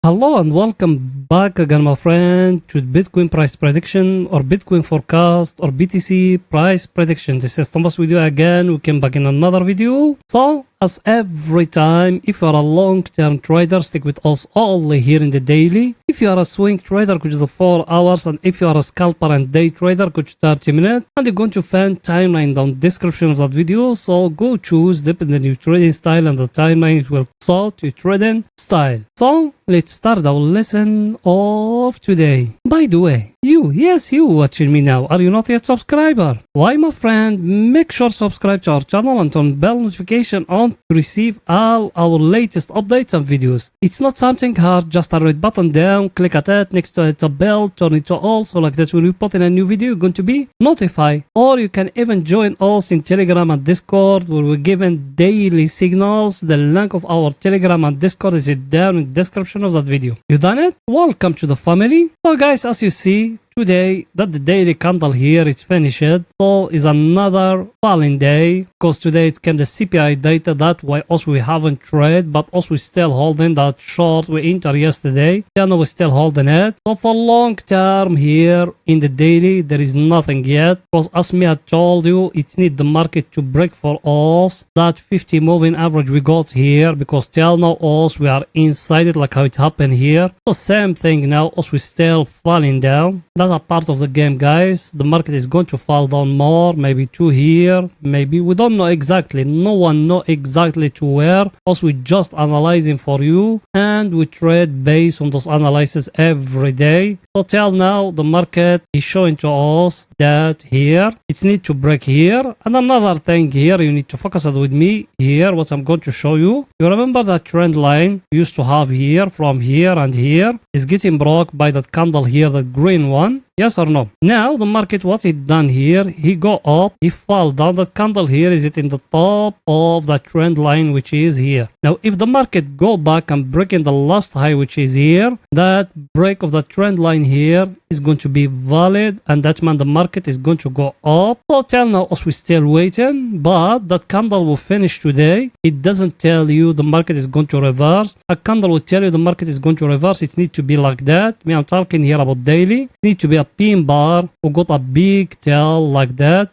Hello and welcome back again, my friend, to Bitcoin price prediction or Bitcoin forecast or BTC price prediction. This is Thomas with you again. We came back in another video. So, as every time, if you are a long-term trader, stick with us only here in the daily. If you are a swing trader, go to the 4 hours, and if you are a scalper and day trader, go to 30 minutes. And you're going to find timeline down description of that video. So go choose depending on your trading style, and the timeline it will suit your trading style. So let's start our lesson of today. By the way, you watching me now, are you not yet subscriber? Why, my friend, make sure to subscribe to our channel and turn bell notification on to receive all our latest updates and videos. It's not something hard, just a red button down, click at it, next to it a bell, turn it to all, so like that when we put in a new video, you're going to be notified. Or you can even join us in Telegram and Discord, where we're given daily signals. The link of our Telegram and Discord is down in the description of that video. You done it? Welcome to the family. So guys, as you see, today that the daily candle here is finished, so is another falling day, because today it came the CPI data. That why also we haven't traded, but also we still holding that short we entered yesterday. Yeah, no, we're still holding it. So for long term here in the daily, there is nothing yet, because as me I told you, it need the market to break for us that 50 moving average we got here, because till now us we are inside it, like how it happened here. So same thing now, us we still falling down. That's a part of the game, guys. The market is going to fall down more, maybe to here, maybe we don't know exactly. No one know exactly to where. Also, we just analyzing for you, and we trade based on those analysis every day. So till now, the market is showing to us that here it's need to break here. And another thing here, you need to focus it with me here. What I'm going to show you. You remember that trend line we used to have here, from here and here, is getting broke by that candle here, that green one. Yes or no? Now the market, what it done here, he go up, he fall down. That candle here, is it in the top of the trend line, which is here. Now if the market go back and break in the last high, which is here, that break of the trend line here is going to be valid, and that means the market is going to go up. So till now us we still waiting, but that candle will finish today. It doesn't tell you the market is going to reverse. A candle will tell you the market is going to reverse. It needs to be like that. Me, I'm talking here about daily. It needs to be a pin bar. We got a big tail like that.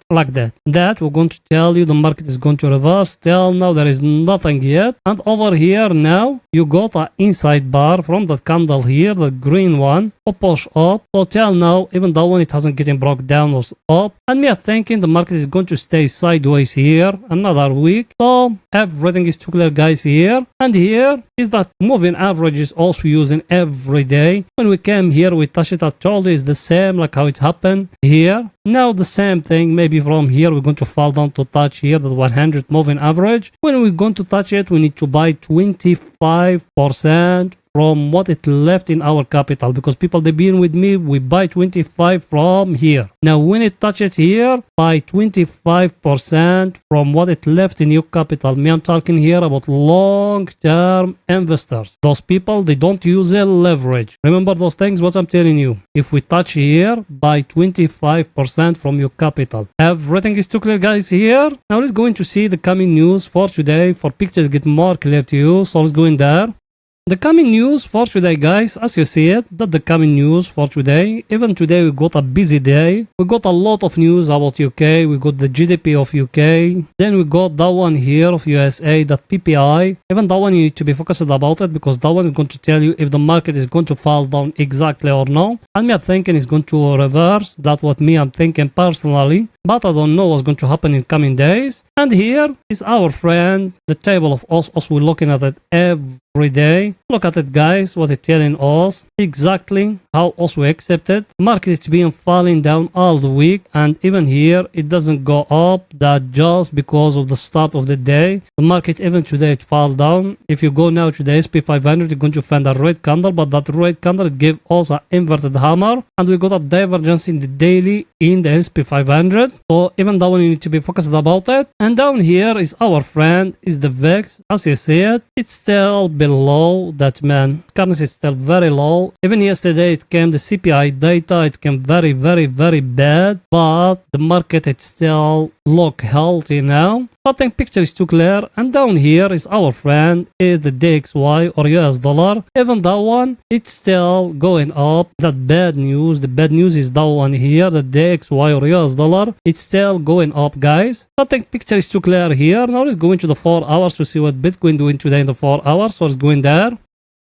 That we're going to tell you the market is going to reverse. Till now there is nothing yet. And over here now you got an inside bar from that candle here, the green one, or push up. So till now, even though when it hasn't getting broke down or up, and me are thinking the market is going to stay sideways here another week. So everything is too clear, guys, here. And here is that moving average is also using every day. When we came here, we touched it. I told you it's the same like how it happened here. Now the same thing, maybe from here we're going to fall down to touch here the 100 moving average. When we're going to touch it, we need to buy 25% from what it left in our capital, because people they been with me, we buy 25 from here. Now when it touches here, buy 25% from what it left in your capital. Me, I'm talking here about long-term investors. Those people, they don't use a leverage. Remember those things, what I'm telling you. If we touch here, buy 25% from your capital. Everything is too clear, guys, here. Now let's go in to see the coming news for today, for pictures get more clear to you. So let's go in there. The coming news for today, guys, as you see it, that the coming news for today. Even today we got a busy day. We got a lot of news about UK. We got the GDP of UK. Then we got that one here of USA, that PPI. Even that one you need to be focused about it, because that one is going to tell you if the market is going to fall down exactly or no. And me I'm thinking it's going to reverse. That's what me I'm thinking personally. But I don't know what's going to happen in coming days. And here is our friend, the table of us. We're looking at it every day. Look at it, guys, what it's telling us exactly how us we accept it. Market is being falling down all the week, and even here it doesn't go up. That just because of the start of the day. The market even today it fall down. If you go now to the SP 500, you're going to find a red candle, but that red candle it gave us an inverted hammer, and we got a divergence in the daily in the SP 500. So even that one you need to be focused about it. And down here is our friend, is the VIX. As you see it, it's still below that, man. Currency is still very low. Even yesterday it came the CPI data, it came very bad, but the market it's still look healthy now. But I think picture is too clear. And down here is our friend, is the DXY or US dollar. Even that one, it's still going up. That bad news. The bad news is that one here, the DXY or US dollar. It's still going up, guys. But I think picture is too clear here. Now let's go into the 4 hours to see what Bitcoin doing today in the 4 hours. So let's go in there.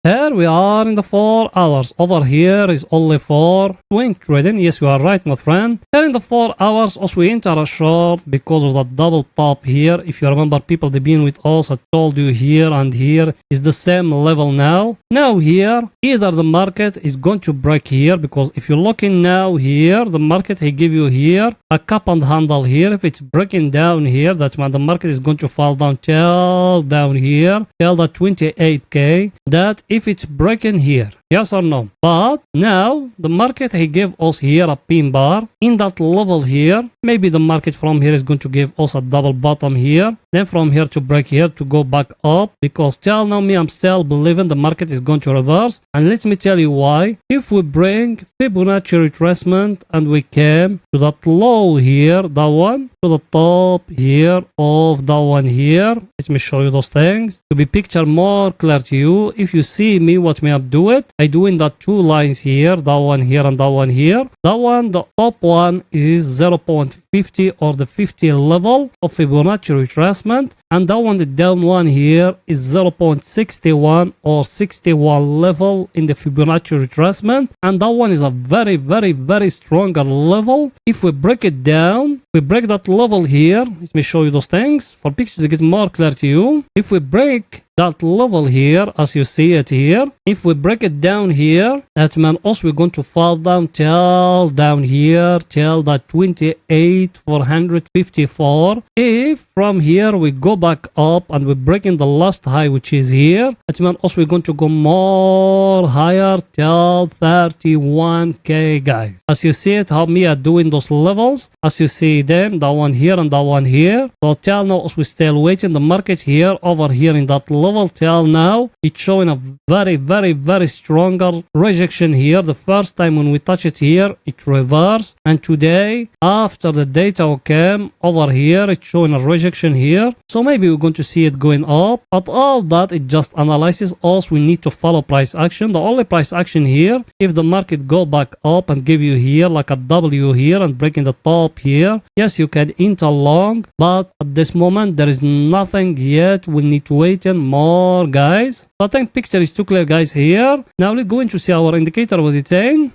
Here we are in the 4 hours. Over here is only for swing trading. Yes, you are right, my friend. Here in the 4 hours, also we enter a short because of that double top here. If you remember, people they've been with us, I told you here and here is the same level now. Now here, either the market is going to break here, because if you're looking now here, the market he give you here a cup and handle here. If it's breaking down here, that means the market is going to fall down till down here, till the 28k. That if it's breaking here, yes or no? But now the market he gave us here a pin bar in that level here. Maybe the market from here is going to give us a double bottom here, then from here to break here to go back up, because till now me I'm still believing the market is going to reverse. And let me tell you why. If we bring Fibonacci retracement and we came to that low here, that one, to the top here of that one here, let me show you those things to be picture more clear to you. If you see me watch me up do it, I doing that 2 lines here, that one here and that one here. That one, the top one is 0.50 or the 50 level of Fibonacci retracement, and that one, the down one here, is 0.61 or 61 level in the Fibonacci retracement, and that one is a very very stronger level. If we break it down, we break that level here. Let me show you those things for pictures to get more clear to you. If we break that level here, as you see it here, if we break it down here, that means also we're going to fall down till down here, till that 28,454. If from here we go back up and we're breaking the last high, which is here, that means also we're going to go more higher till 31k, guys. As you see it, how me are doing those levels, as you see them, that one here and that one here. So till now, as we still waiting, the market here over here in that level till now, it's showing a very stronger rejection here. The first time when we touch it here, it reversed, and today after the data came over here, it's showing a rejection here. So maybe we're going to see it going up, but all that it just analyzes us. We need to follow price action. The only price action here, if the market go back up and give you here like a W here and breaking the top here, yes, you can enter long, but at this moment there is nothing yet. We need to wait in more, guys. So I think picture is too clear, guys, here. Now let's go into see our indicator what it's saying.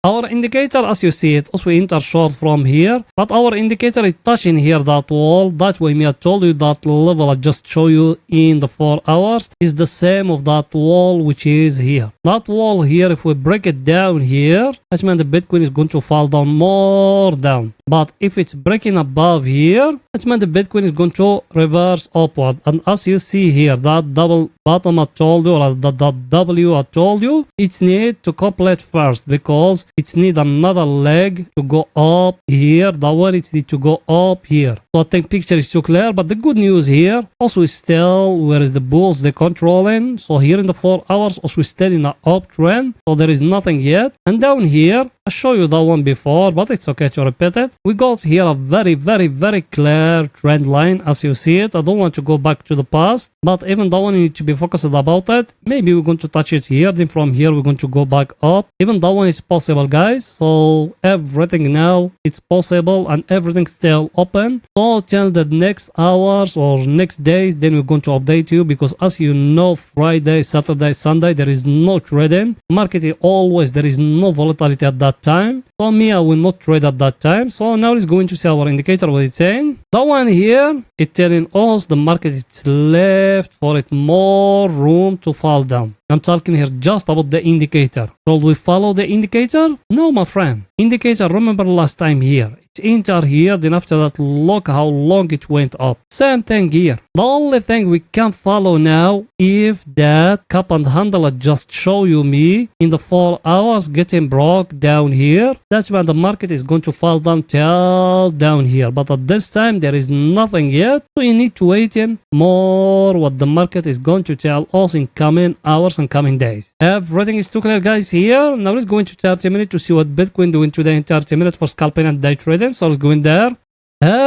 Our indicator, as you see it, also we enter short from here, but our indicator is touching here that wall. That way me I told you that level I just show you in the 4 hours is the same of that wall which is here. That wall here, if we break it down here, that means the Bitcoin is going to fall down more down. But if it's breaking above here, that means the Bitcoin is going to reverse upward. And as you see here, that double bottom I told you, or that W I told you, it's need to complete first, because it's need another leg to go up here. That one it's need to go up here. So I think picture is too clear. But the good news here also is still where is the bulls they controlling. So here in the 4 hours also still in an uptrend. So there is nothing yet. And down here I show you that one before, but it's okay to repeat it. We got here a very clear trend line, as you see it. I don't want to go back to the past, but even that one you need to be focused about it. Maybe we're going to touch it here, then from here we're going to go back up. Even that one is possible, guys. So everything now it's possible and everything's still open. So till the next hours or next days, then we're going to update you, because as you know, Friday, Saturday, Sunday there is no trading. Market is always there is no volatility at that time. So me I will not trade at that time. So now let's go into see our indicator what it's saying. That one here, it's telling us the market is left for it more room to fall down. I'm talking here just about the indicator. Should we follow the indicator? No, my friend. Indicator, remember last time here. It's enter here, then after that look how long it went up. Same thing here. The only thing we can follow now, if that cup and handle I just show you me in the 4 hours getting broke down here, that's when the market is going to fall down till down here. But at this time there is nothing yet. So you need to wait in more what the market is going to tell us in coming hours and coming days. Everything is too clear, guys, here. Now let's go into 30 minutes to see what Bitcoin doing today in 30 minutes for scalping and day trading. So let's go in there.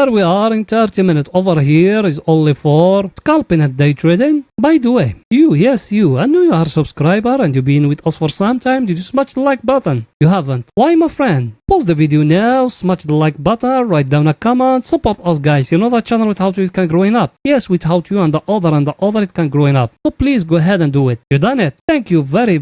here we are in 30 minutes. Over here is only for scalping and day trading. By the way, yes you, I know you are a subscriber and you've been with us for some time. Did you smash the like button? You haven't. Why, my friend? Pause the video now, smash the like button, write down a comment, support us guys. You know that channel without you it can growing up. Yes, without you and the other it can growing up. So please go ahead and do it. You done it. Thank you very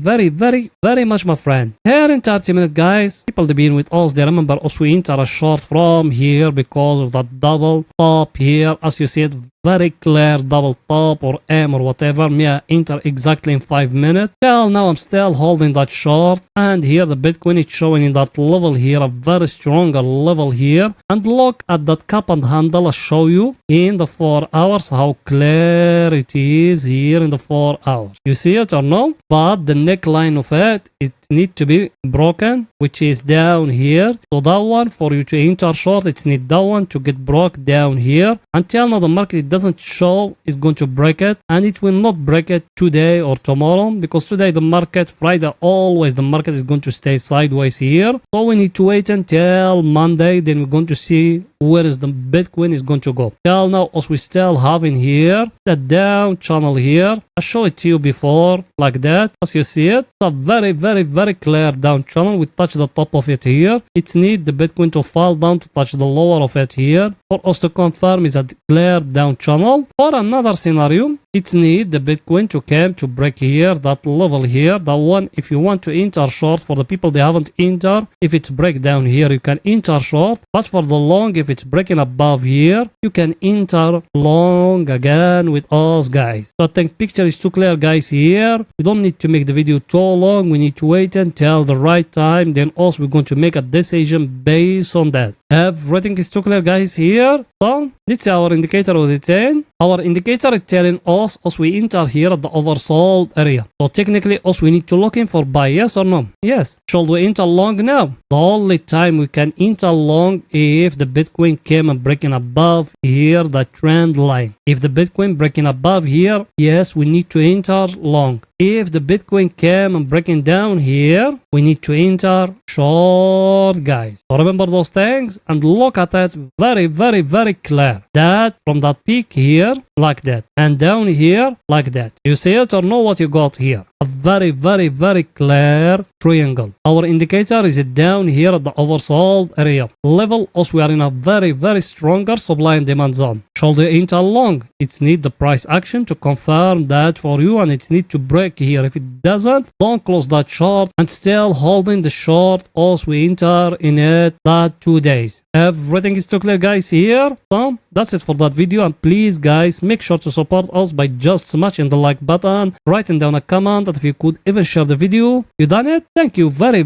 much, my friend. Here in 30 minutes guys, people that been with us, they remember us we enter a short from here because of that double top here. As you said, very clear double top or M or whatever. Me I enter exactly in 5 minutes. Till now I'm still holding that short, and here the Bitcoin is showing in that level here, a very stronger level here. And look at that cup and handle. I'll show you in the 4 hours how clear it is here in the 4 hours. You see it or no? But the neckline of it need to be broken, which is down here. So that one for you to enter short, it's need that one to get broke down here. Until now the market doesn't show is going to break it, and it will not break it today or tomorrow, because today the market, Friday always the market is going to stay sideways here. So we need to wait until Monday, then we're going to see where is the Bitcoin is going to go. Till now as we still have in here the down channel here. I show it to you before like that. As you see it, it's a very clear down channel. We touch the top of it here. It's need the Bitcoin to fall down to touch the lower of it here for us to confirm is a clear down channel. For another scenario, it's need the Bitcoin to come to break here, that level here, that one. If you want to enter short, for the people they haven't entered, if it's break down here you can enter short, but for the long, if it's breaking above here you can enter long again with us guys. So I think picture is too clear guys here. We don't need to make the video too long. We need to wait until the right time, then also we're going to make a decision based on that. Everything is too clear guys here. So let's see our indicator was it saying. Our indicator is telling us as we enter here at the oversold area. So technically us we need to look in for buy, yes or no? Yes. Should we enter long now? The only time we can enter long if the Bitcoin came and breaking above here the trend line. If the Bitcoin breaking above here, yes, we need to enter long. If the Bitcoin came and breaking down here, we need to enter short guys. So remember those things and look at it very clear. That from that peak here like that and down here like that. You see it or know what you got here? A very clear triangle. Our indicator is down here at the oversold area level. Also we are in a very stronger supply and demand zone. Should you enter long? It's need the price action to confirm that for you, and it's need to break here. If it doesn't, don't close that short and still holding the short as we enter in it that 2 days. Everything is too clear guys here. So that's it for that video, and please guys make sure to support us by just smashing the like button, writing down a comment, and if you could even share the video. You done it? Thank you very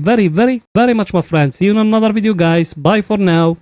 much my friends. See you in another video guys. Bye for now.